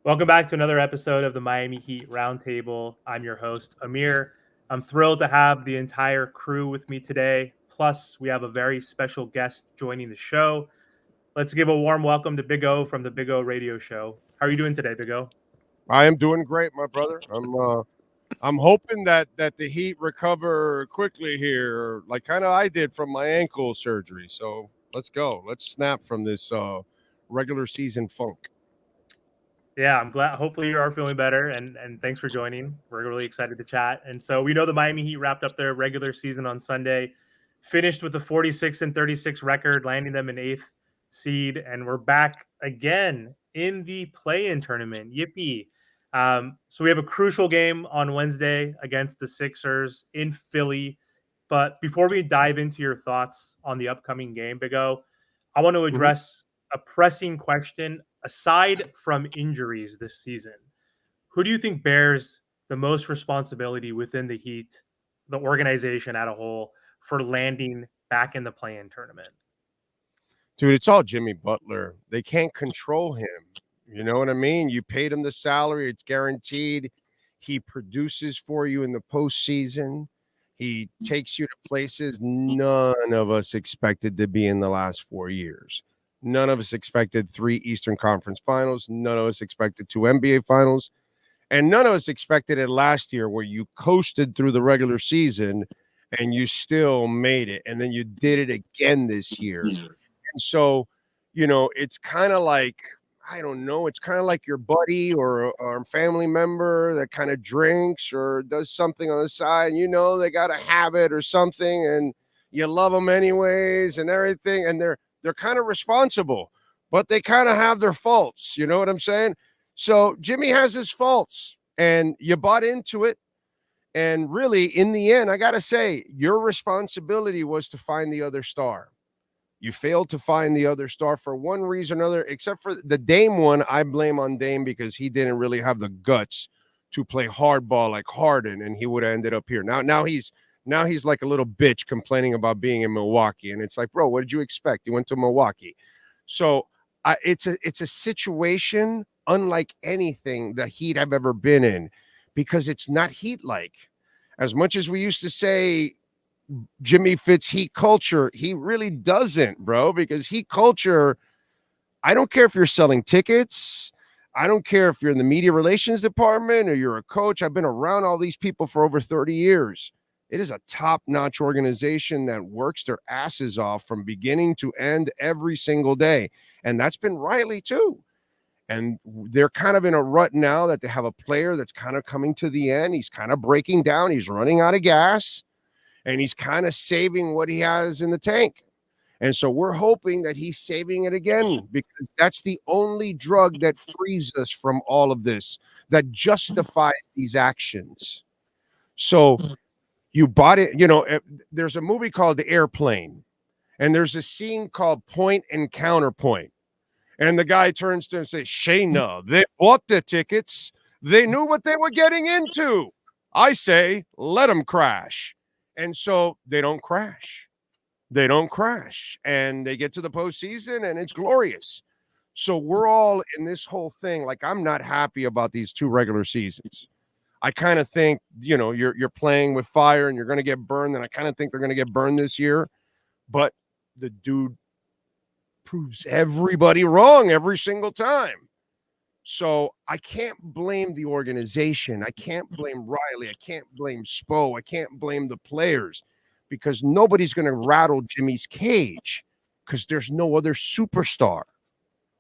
Welcome back to another episode of the Miami Heat Roundtable. I'm your host, Amir. I'm thrilled to have the entire crew with me today. Plus, we have a very special guest joining the show. Let's give a warm welcome to Big O from the Big O Radio Show. How are you doing today, Big O? I am doing great, my brother. I'm hoping that the Heat recover quickly here, like kind of I did from my ankle surgery. So let's go. Let's snap from this regular season funk. Yeah, I'm glad. Hopefully, you are feeling better, and thanks for joining. We're really excited to chat. And so we know the Miami Heat wrapped up their regular season on Sunday, finished with a 46-36 record, landing them in eighth seed, and we're back again in the play-in tournament. Yippee! So we have a crucial game on Wednesday against the Sixers in Philly. But before we dive into your thoughts on the upcoming game, Big O, I want to Mhm. address a pressing question aside from injuries this season. Who do you think bears the most responsibility within the Heat, the organization at a whole, for landing back in the play-in tournament? Dude, it's all Jimmy Butler. They can't control him. You know what I mean? You paid him the salary, it's guaranteed. He produces for you in the postseason. He takes you to places none of us expected to be in the last 4 years. None of us expected three Eastern Conference finals. None of us expected two NBA finals. And none of us expected it last year where you coasted through the regular season and you still made it. And then you did it again this year. And so, it's kind of like, I don't know, it's kind of like your buddy or a family member that kind of drinks or does something on the side. And they got a habit or something, and you love them anyways and everything. And they're kind of responsible, but they kind of have their faults. You know what I'm saying? So Jimmy has his faults, and you bought into it. And really, in the end, I got to say, your responsibility was to find the other star. You failed to find the other star for one reason or another, except for the Dame one. I blame on Dame because he didn't really have the guts to play hardball like Harden, and he would have ended up here. Now he's like a little bitch complaining about being in Milwaukee, and it's like, bro, what did you expect? You went to Milwaukee, so it's a situation unlike anything the Heat have ever been in, because it's not Heat like. As much as we used to say Jimmy fits Heat culture, he really doesn't, bro, because Heat culture, I don't care if you're selling tickets. I don't care if you're in the media relations department or you're a coach. I've been around all these people for over 30 years. It is a top-notch organization that works their asses off from beginning to end every single day. And that's been Riley too. And they're kind of in a rut now that they have a player that's kind of coming to the end. He's kind of breaking down. He's running out of gas, and he's kind of saving what he has in the tank. And so we're hoping that he's saving it again, because that's the only drug that frees us from all of this, that justifies these actions. So you bought it. There's a movie called The Airplane, and there's a scene called Point and Counterpoint. And the guy turns to him and says, Shayna, they bought the tickets. They knew what they were getting into. I say, let them crash. And so they don't crash. They don't crash. And they get to the postseason, and it's glorious. So we're all in this whole thing. Like, I'm not happy about these two regular seasons. I kind of think, you're playing with fire and you're going to get burned. And I kind of think they're going to get burned this year. But the dude proves everybody wrong every single time. So I can't blame the organization. I can't blame Riley. I can't blame Spo. I can't blame the players, because nobody's going to rattle Jimmy's cage, because there's no other superstar.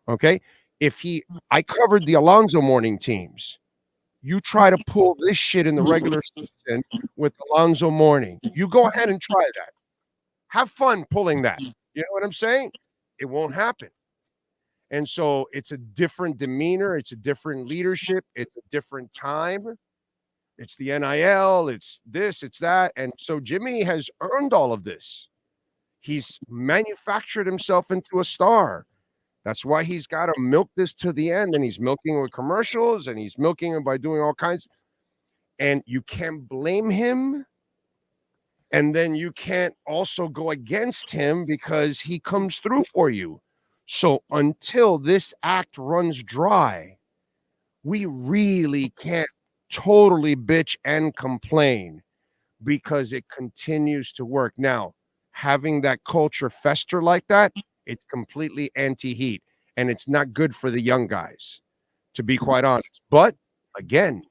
Okay. I covered the Alonzo Morning teams. You try to pull this shit in the regular season with Alonzo Morning. You go ahead and try that. Have fun pulling that. You know what I'm saying? It won't happen. And so it's a different demeanor. It's a different leadership. It's a different time. It's the NIL. It's this, it's that. And so Jimmy has earned all of this. He's manufactured himself into a star. That's why he's got to milk this to the end. And he's milking it with commercials, and he's milking it by doing all kinds. And you can't blame him. And then you can't also go against him, because he comes through for you. So until this act runs dry, we really can't totally bitch and complain because it continues to work. Now, having that culture fester like that, it's completely anti-heat, and it's not good for the young guys, to be quite honest. But again,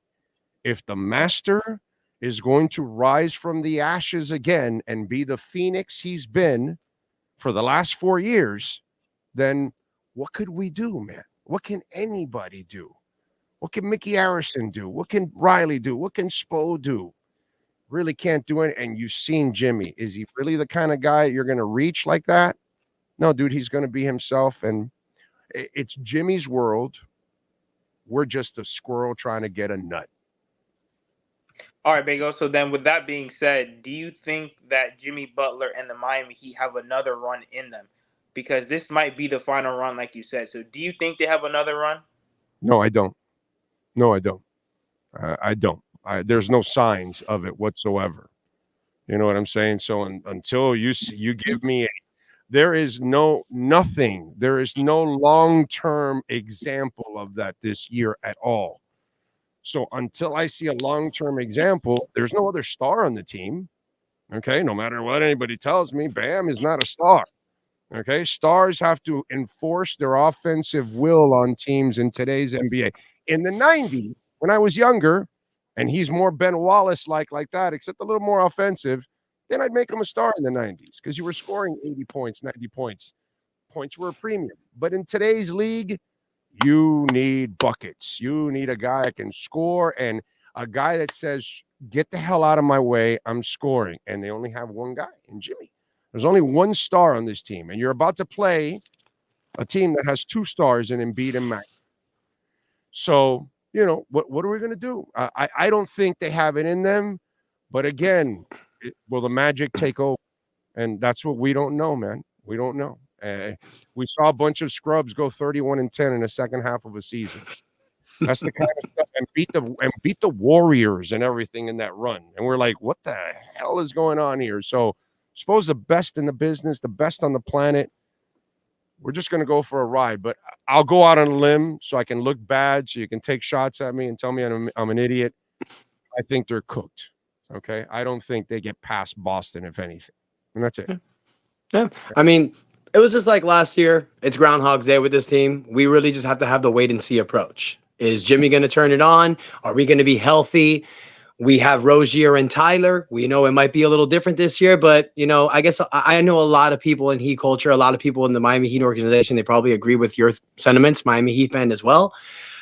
if the master is going to rise from the ashes again and be the phoenix he's been for the last 4 years, then what could we do, man? What can anybody do? What can Mickey Harrison do? What can Riley do? What can Spo do? Really can't do it. And you've seen Jimmy. Is he really the kind of guy you're going to reach like that? No, dude, he's going to be himself. And it's Jimmy's world. We're just a squirrel trying to get a nut. All right, Bago. So then, with that being said, do you think that Jimmy Butler and the Miami Heat have another run in them? Because this might be the final run, like you said. So, do you think they have another run? No, I don't. No, I don't. I don't. There's no signs of it whatsoever. You know what I'm saying? So until you give me there is nothing. There is no long-term example of that this year at all. So until I see a long-term example, there's no other star on the team. Okay, no matter what anybody tells me, Bam is not a star. Okay, stars have to enforce their offensive will on teams in today's NBA. In the 90s, when I was younger, and he's more Ben Wallace like that, except a little more offensive, then I'd make him a star in the 90s because you were scoring 80 points, 90 points. Points were a premium. But in today's league, you need buckets. You need a guy that can score and a guy that says, get the hell out of my way, I'm scoring. And they only have one guy in Jimmy. There's only one star on this team, and you're about to play a team that has 2 stars in Embiid and Max. So, you know, what are we going to do? I don't think they have it in them. But again, will the magic take over? And that's what we don't know, man. We don't know. We saw a bunch of scrubs go 31-10 in the second half of a season. That's the kind of stuff, and beat the Warriors and everything in that run. And we're like, what the hell is going on here? So, suppose the best in the business, the best on the planet. We're just going to go for a ride, but I'll go out on a limb so I can look bad, so you can take shots at me and tell me I'm an idiot. I think they're cooked. Okay, I don't think they get past Boston, if anything, and that's it. Yeah, I mean, it was just like last year. It's Groundhog's Day with this team. We really just have to have the wait and see approach. Is Jimmy going to turn it on? Are we going to be healthy? We have Rozier and Tyler. We know it might be a little different this year, but, you know, I guess I know a lot of people in Heat culture, a lot of people in the Miami Heat organization, they probably agree with your sentiments, Miami Heat fan as well.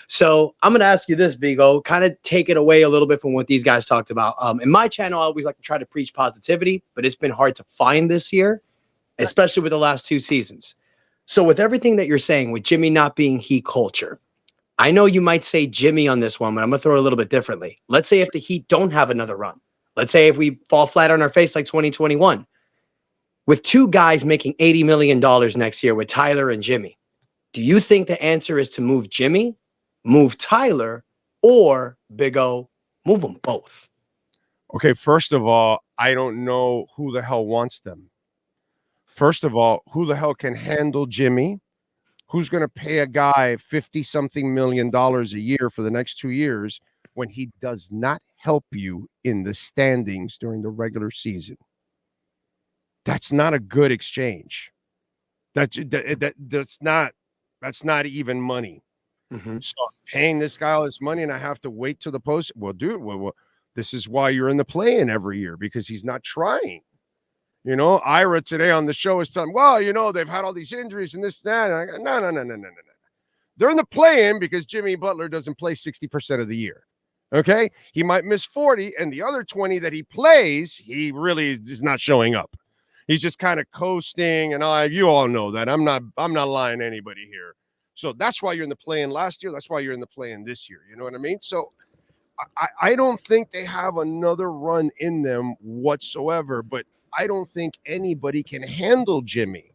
So I'm going to ask you this, Bigo, kind of take it away a little bit from what these guys talked about. In my channel, I always like to try to preach positivity, but it's been hard to find this year, especially with the last 2 seasons. So with everything that you're saying, with Jimmy not being Heat culture, I know you might say Jimmy on this one, but I'm going to throw it a little bit differently. Let's say if the Heat don't have another run. Let's say if we fall flat on our face like 2021. With 2 guys making $80 million next year with Tyler and Jimmy, do you think the answer is to move Jimmy, move Tyler, or Big O, move them both? Okay, first of all, I don't know who the hell wants them. First of all, who the hell can handle Jimmy? Who's going to pay a guy $50-something million a year for the next 2 years when he does not help you in the standings during the regular season? That's not a good exchange. That's not even money. Mm-hmm. So paying this guy all this money and I have to wait till the post. Well, dude, this is why you're in the play-in every year, because he's not trying. You know, Ira today on the show is telling, well, you know, they've had all these injuries and this and that. And I go, no. They're in the play-in because Jimmy Butler doesn't play 60% of the year. Okay? He might miss 40, and the other 20 that he plays, he really is not showing up. He's just kind of coasting, and you all know that. I'm not lying to anybody here. So that's why you're in the play-in last year. That's why you're in the play-in this year. You know what I mean? So I don't think they have another run in them whatsoever, but I don't think anybody can handle Jimmy.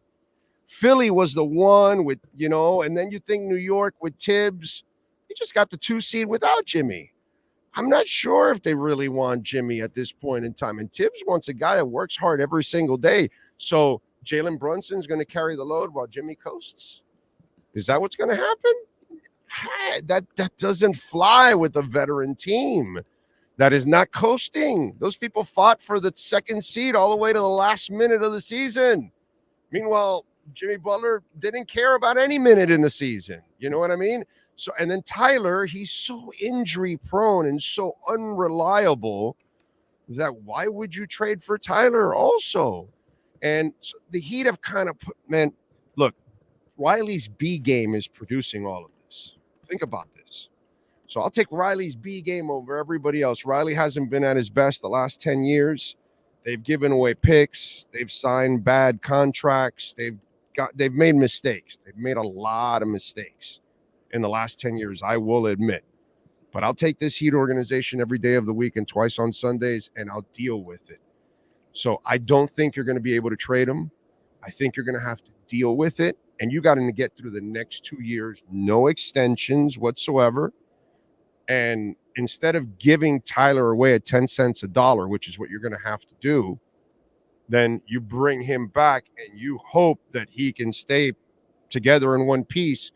Philly was the one with, you know, and then you think New York with Tibbs. He just got the 2 seed without Jimmy. I'm not sure if they really want Jimmy at this point in time. And Tibbs wants a guy that works hard every single day. So Jalen Brunson's going to carry the load while Jimmy coasts. Is that what's going to happen? that doesn't fly with a veteran team that is not coasting. Those people fought for the second seed all the way to the last minute of the season. Meanwhile, Jimmy Butler didn't care about any minute in the season. You know what I mean? So, and then Tyler, he's so injury prone and so unreliable that why would you trade for Tyler also? And so the Heat have kind of put, man, look, Riley's B game is producing all of this. Think about this. So I'll take Riley's B game over everybody else. Riley hasn't been at his best the last 10 years. They've given away picks. They've signed bad contracts. They've made mistakes. They've made a lot of mistakes in the last 10 years, I will admit. But I'll take this Heat organization every day of the week and twice on Sundays, and I'll deal with it. So I don't think you're going to be able to trade him. I think you're going to have to deal with it, and you got to get through the next 2 years, no extensions whatsoever. And instead of giving Tyler away at 10 cents a dollar, which is what you're going to have to do, then you bring him back and you hope that he can stay together in one piece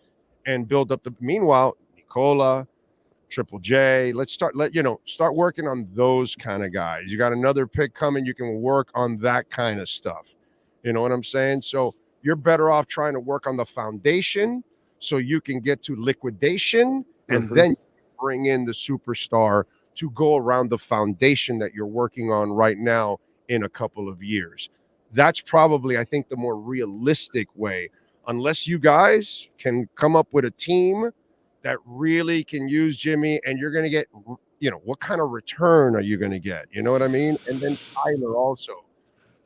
and build up the. Meanwhile, Nikola, Triple J, start working on those kind of guys. You got another pick coming, you can work on that kind of stuff. You know what I'm saying? So you're better off trying to work on the foundation so you can get to liquidation and then bring in the superstar to go around the foundation that you're working on right now in a couple of years. That's probably, I think, the more realistic way, unless you guys can come up with a team that really can use Jimmy, and you're going to get, what kind of return are you going to get? You know what I mean? And then Tyler also.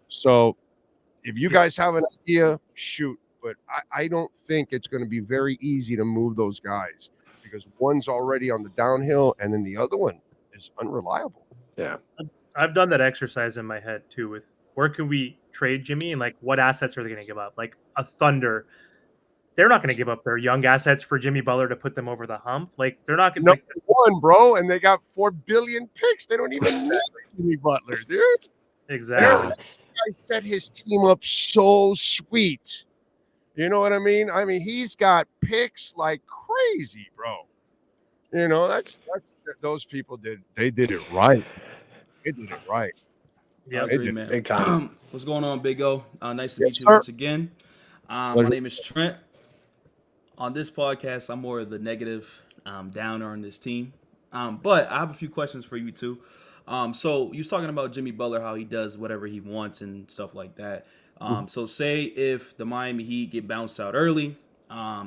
So if you guys have an idea, shoot. But I don't think it's going to be very easy to move those guys because one's already on the downhill and then the other one is unreliable. Yeah. I've done that exercise in my head too with where can we trade Jimmy and like what assets are they going to give up? Like a Thunder, they're not going to give up their young assets for Jimmy Butler to put them over the hump. Like they're not going to. Number one, bro, and they got 4 billion picks. They don't even know Jimmy Butler, dude. Exactly. I set his team up so sweet. You know what I mean? I mean, he's got picks like crazy, bro. You know, that's those people did it right. They did it right. Yeah, I agree, man. Big time. What's going on, Big O? Nice to Yes, meet you sir. once again. My name is Trent. On this podcast, I'm more of the negative downer on this team. But I have a few questions for you, too. So you was talking about Jimmy Butler, how he does whatever he wants and stuff like that. So say if the Miami Heat get bounced out early,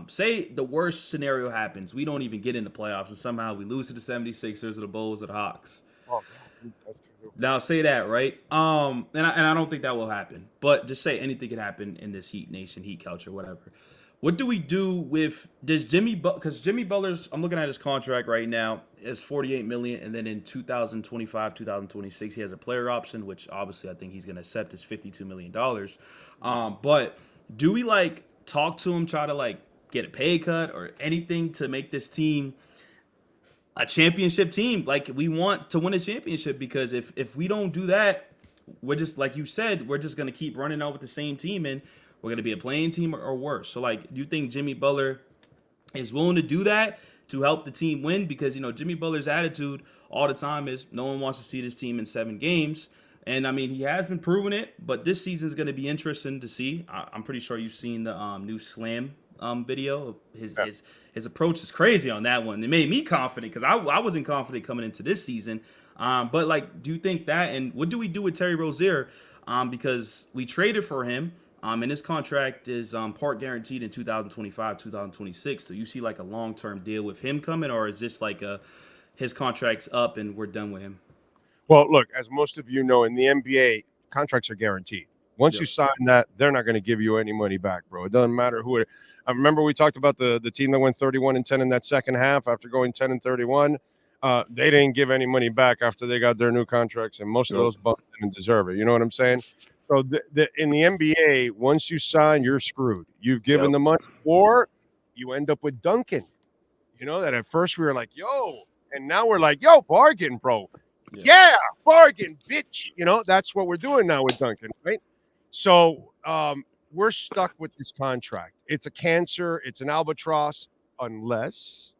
say the worst scenario happens. We don't even get in the playoffs, and somehow we lose to the 76ers or the Bulls or the Hawks. Oh, that's true. Now say that, right? And I don't think that will happen. But just say anything can happen in this Heat Nation, Heat culture, whatever. What do we do with does Jimmy because Jimmy Butler's I'm looking at his contract right now is $48 million, and then in 2025, 2026 he has a player option, which obviously I think he's going to accept is $52 million. But do we talk to him, try to get a pay cut or anything to make this team a championship team? Like we want to win a championship, because if we don't do that, we're just like you said, we're just going to keep running out with the same team and we're going to be a playing team or worse. So, do you think Jimmy Butler is willing to do that to help the team win? Because, Jimmy Butler's attitude all the time is no one wants to see this team in 7 games. And, I mean, he has been proving it, but this season is going to be interesting to see. I'm pretty sure you've seen the new Slam video. His approach is crazy on that one. It made me confident because I wasn't confident coming into this season. But, do you think that? And what do we do with Terry Rozier? Because we traded for him. And his contract is part guaranteed in 2025, 2026. Do you see a long-term deal with him coming, or is this his contract's up and we're done with him? Well, look, as most of you know, in the NBA, contracts are guaranteed. Once you sign that, they're not going to give you any money back, bro. It doesn't matter who it. I remember we talked about the team that went 31-10 in that second half after going 10-31. They didn't give any money back after they got their new contracts, and most of those bums didn't deserve it. You know what I'm saying? So in the NBA, once you sign, you're screwed. You've given the money, or you end up with Duncan. You know that at first we were like, yo, and now we're like, yo, bargain, bro. Yeah, bargain, bitch. That's what we're doing now with Duncan, right? So we're stuck with this contract. It's a cancer. It's an albatross, unless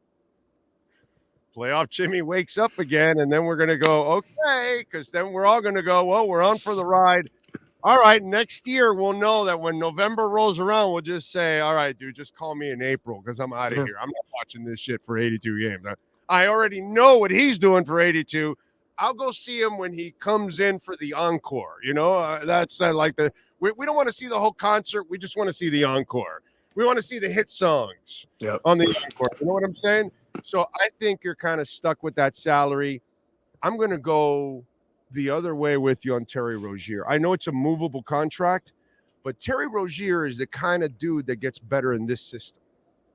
playoff Jimmy wakes up again, and then we're going to go, okay, because then we're all going to go, well, we're on for the ride. All right, next year we'll know that when November rolls around, we'll just say, all right, dude, just call me in April because I'm out of here. I'm not watching this shit for 82 games. I already know what he's doing for 82. I'll go see him when he comes in for the encore. That's like we don't want to see the whole concert. We just want to see the encore. We want to see the hit songs on the encore. You know what I'm saying? So I think you're kind of stuck with that salary. I'm going to go the other way with you on Terry Rozier. I know it's a movable contract, but Terry Rozier is the kind of dude that gets better in this system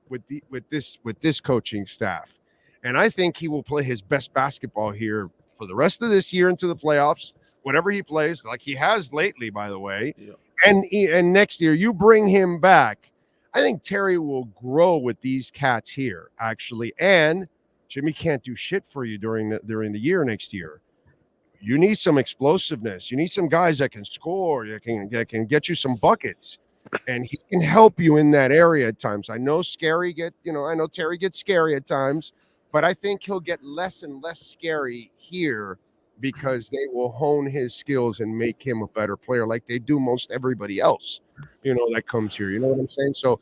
with this coaching staff. And I think he will play his best basketball here for the rest of this year into the playoffs, whatever he plays, like he has lately, by the way. Yeah. And next year, you bring him back. I think Terry will grow with these cats here, actually. And Jimmy can't do shit for you during the year next year. You need some explosiveness. You need some guys that can score, that can get you some buckets. And he can help you in that area at times. I know Terry gets scary at times, but I think he'll get less and less scary here because they will hone his skills and make him a better player like they do most everybody else, that comes here. You know what I'm saying? So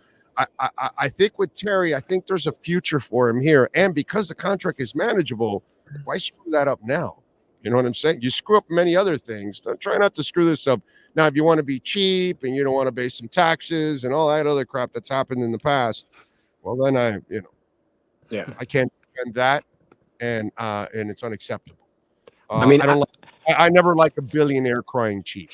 I think with Terry, I think there's a future for him here. And because the contract is manageable, why screw that up now? You know what I'm saying? You screw up many other things. Don't try not to screw this up. Now, if you want to be cheap and you don't want to pay some taxes and all that other crap that's happened in the past, well, then I can't defend that, and it's unacceptable. I never like a billionaire crying cheap.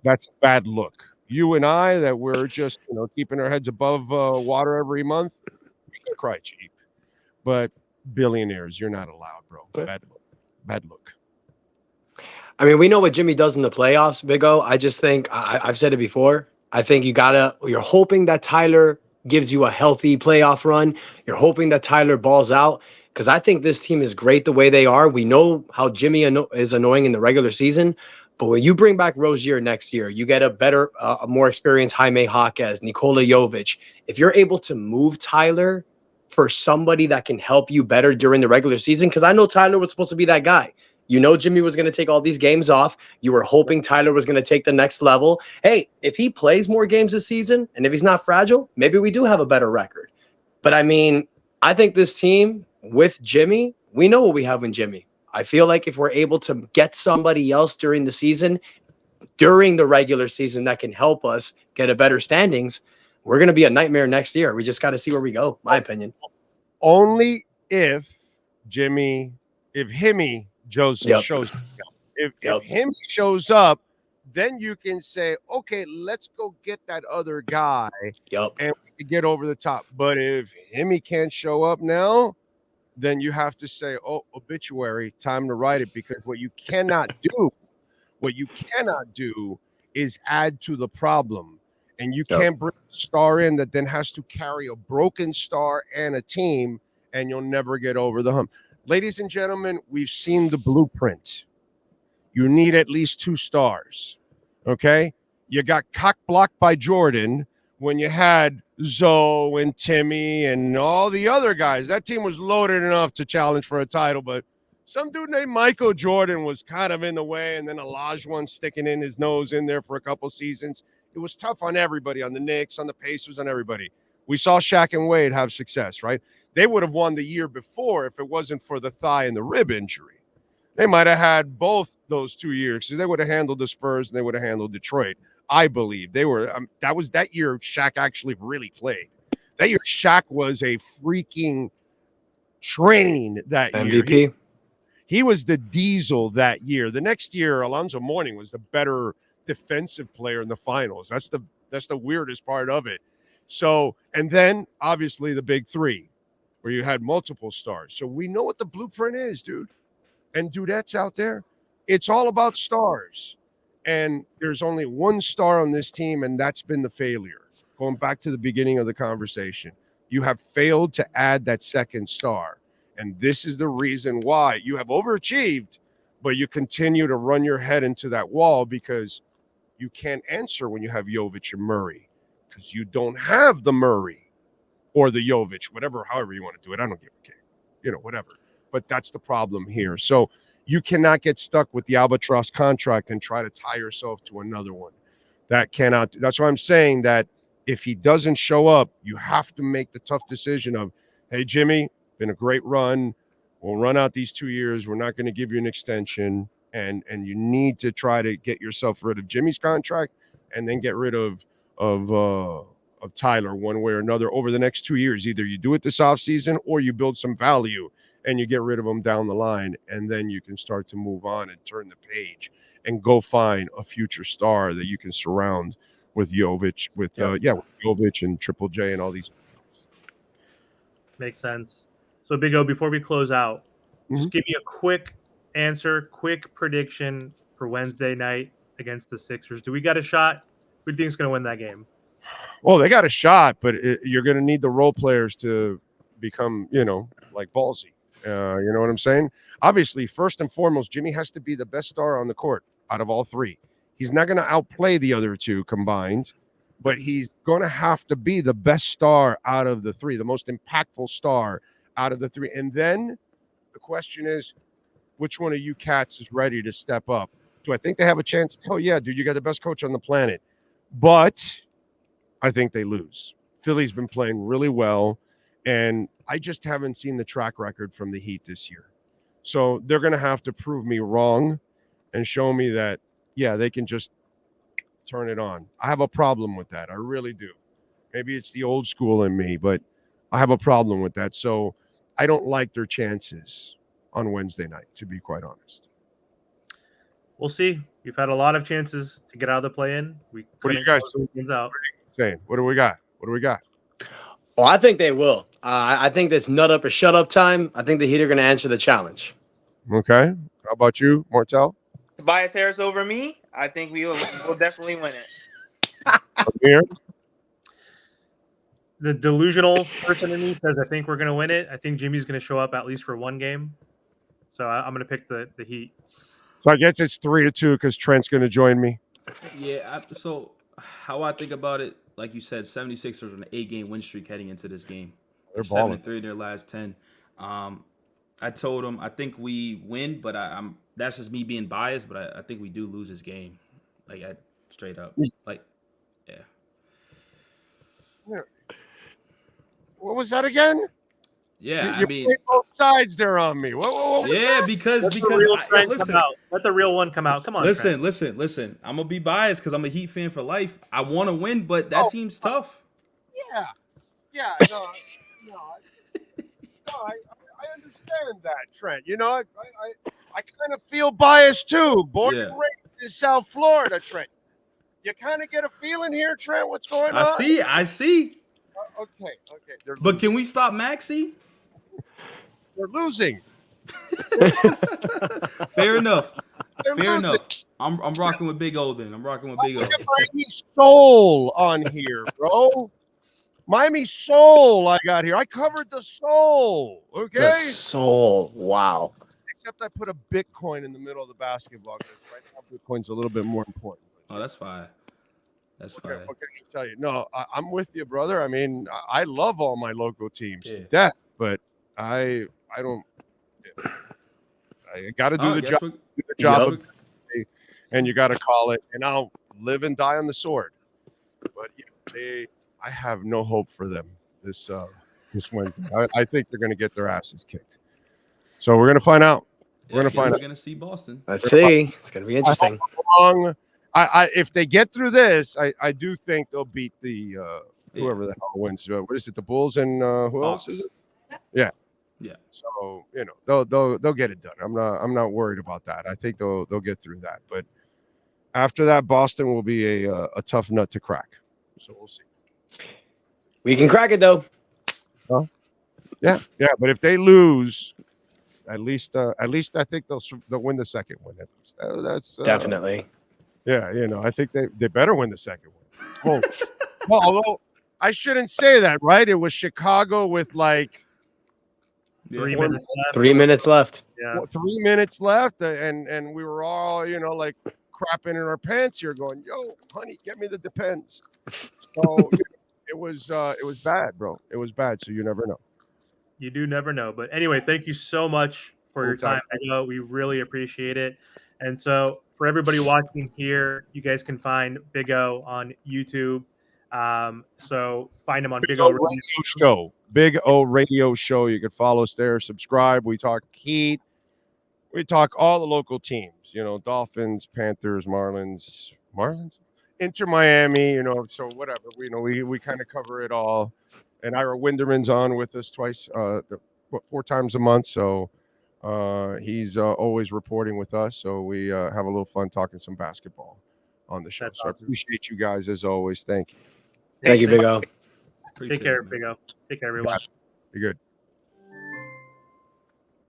That's a bad look. You and I, that we're just keeping our heads above water every month, we can cry cheap. But billionaires, you're not allowed, bro. Bad look. I mean, we know what Jimmy does in the playoffs, Big O. I just think I've said it before. I think you're hoping that Tyler gives you a healthy playoff run. You're hoping that Tyler balls out because I think this team is great the way they are. We know how Jimmy is annoying in the regular season, but when you bring back Rozier next year, you get a better, a more experienced Jaime Jaquez, Nikola Jovic. If you're able to move Tyler for somebody that can help you better during the regular season, because I know Tyler was supposed to be that guy. Jimmy was going to take all these games off. You were hoping Tyler was going to take the next level. Hey, if he plays more games this season and if he's not fragile, maybe we do have a better record. But I mean, I think this team with Jimmy, we know what we have in Jimmy. I feel like if we're able to get somebody else during the season, during the regular season that can help us get a better standings, we're going to be a nightmare next year. We just got to see where we go, my opinion. Only if Joseph shows up. If him shows up, then you can say, okay, let's go get that other guy and we can get over the top. But if Himmy can't show up now, then you have to say, oh, obituary, time to write it. Because what you cannot do is add to the problem. And you can't bring a star in that then has to carry a broken star and a team, and you'll never get over the hump. Ladies and gentlemen, we've seen the blueprint. You need at least 2 stars, okay? You got cock-blocked by Jordan when you had Zoe and Timmy and all the other guys. That team was loaded enough to challenge for a title, but some dude named Michael Jordan was kind of in the way, and then Olajuwon sticking in his nose in there for a couple seasons. It was tough on everybody, on the Knicks, on the Pacers, on everybody. We saw Shaq and Wade have success, right? They would have won the year before if it wasn't for the thigh and the rib injury. They might have had both those 2 years. So they would have handled the Spurs and they would have handled Detroit. I believe they were. That was that year Shaq actually really played. That year Shaq was a freaking train that MVP. year. He was the diesel that year. The next year, Alonzo Mourning was the better defensive player in the finals. That's the weirdest part of it. So, and then obviously the big 3, where you had multiple stars. So we know what the blueprint is, dude. And dudettes out there, it's all about stars. And there's only one star on this team, and that's been the failure. Going back to the beginning of the conversation, you have failed to add that second star. And this is the reason why you have overachieved, but you continue to run your head into that wall because you can't answer when you have Jovic and Murray because you don't have the Murray or the Jovic, however you want to do it. I don't give a care. whatever. But that's the problem here. So you cannot get stuck with the albatross contract and try to tie yourself to another one. That cannot. That's why I'm saying that if he doesn't show up, you have to make the tough decision of, hey, Jimmy, been a great run. We'll run out these 2 years. We're not going to give you an extension. And you need to try to get yourself rid of Jimmy's contract and then get rid of Tyler one way or another over the next 2 years. Either you do it this offseason or you build some value and you get rid of them down the line, and then you can start to move on and turn the page and go find a future star that you can surround with Jovic, with Jovic and Triple J and all these. Makes sense. So, Big O, before we close out, just give me a quick answer, quick prediction for Wednesday night against the Sixers. Do we got a shot? Who do you think is going to win that game? Well, they got a shot, but you're going to need the role players to become, like ballsy. You know what I'm saying? Obviously, first and foremost, Jimmy has to be the best star on the court out of all three. He's not going to outplay the other two combined, but he's going to have to be the best star out of the three, the most impactful star out of the three. And then the question is, which one of you cats is ready to step up? Do I think they have a chance? Oh, yeah, dude, you got the best coach on the planet. But I think they lose. Philly's been playing really well, and I just haven't seen the track record from the Heat this year. So they're going to have to prove me wrong and show me that, yeah, they can just turn it on. I have a problem with that. I really do. Maybe it's the old school in me, but I have a problem with that. So I don't like their chances on Wednesday night, to be quite honest. We'll see. We've had a lot of chances to get out of the play-in. What do you guys saying? What do we got? Oh, I think they will. I think this nut up or shut up time. I think the Heat are going to answer the challenge. Okay. How about you, Martel? Tobias Harris over me. I think we'll definitely win it. Here. The delusional person in me says I think we're going to win it. I think Jimmy's going to show up at least for one game. So I'm going to pick the Heat. So I guess it's 3-2 because Trent's going to join me. Yeah. So how I think about it, like you said, 76ers on an 8-game win streak heading into this game. They're 7-3 in their last 10. I told them I think we win, but I'm that's just me being biased. But I think we do lose this game, like straight up, like yeah. What was that again? Yeah, you I mean, played both sides there on me. What yeah, because Let the real one come out. Come on. Listen. I'm gonna be biased because I'm a Heat fan for life. I want to win, but that team's tough. Yeah. No. I understand that, Trent. I kind of feel biased too. Born and raised in South Florida, Trent. You kind of get a feeling here, Trent. What's going on? I see. Okay. But can we stop Maxey? They're losing. Fair enough. They're Fair losing. enough. I'm rocking with Big O then. I'm rocking with Big O. Miami Soul on here, bro. Miami Soul I got here. I covered the Soul. Okay. The Soul. Wow. Except I put a Bitcoin in the middle of the basketball game. Right now, Bitcoin's a little bit more important. Oh, that's fine. That's fine. What can I tell you? No, I'm with you, brother. I mean, I love all my local teams to Yeah. death, but I don't. I got to do the job. Do the job, and you got to call it. And I'll live and die on the sword. But yeah, I have no hope for them this Wednesday. I think they're going to get their asses kicked. So we're going to find out. We're going to see Boston. Let's see. It's going to be interesting. If they get through this, I do think they'll beat the whoever the hell wins. What is it? The Bulls and who else is it? Yeah. So they'll get it done. I'm not worried about that. I think they'll get through that. But after that, Boston will be a tough nut to crack. So we'll see. We can crack it though. Huh? Yeah. But if they lose, at least I think they'll win the second one. At least that's definitely. Yeah, I think they better win the second one. Well, although I shouldn't say that, right? It was Chicago with like 3 minutes left. 3 minutes left. Yeah. 3 minutes left, and we were all, like crapping in our pants here, going, "Yo, honey, get me the Depends." So it was bad, bro. It was bad. So you never know. You do never know. But anyway, thank you so much for your Anytime. time. I know we really appreciate it. And so for everybody watching here, you guys can find Big O on YouTube. So find him on Big O Radio. Show. Big O Radio Show. You can follow us there. Subscribe. We talk Heat. We talk all the local teams. You know, Dolphins, Panthers, Marlins, Inter Miami. You know, so whatever. We kind of cover it all. And Ira Winderman's on with us twice, 4 times a month. So he's always reporting with us. So we have a little fun talking some basketball on the show. That's so awesome. I appreciate you guys as always. Thank you. Thank you, Big O. Take care, Big O. Take care, everyone. Be good.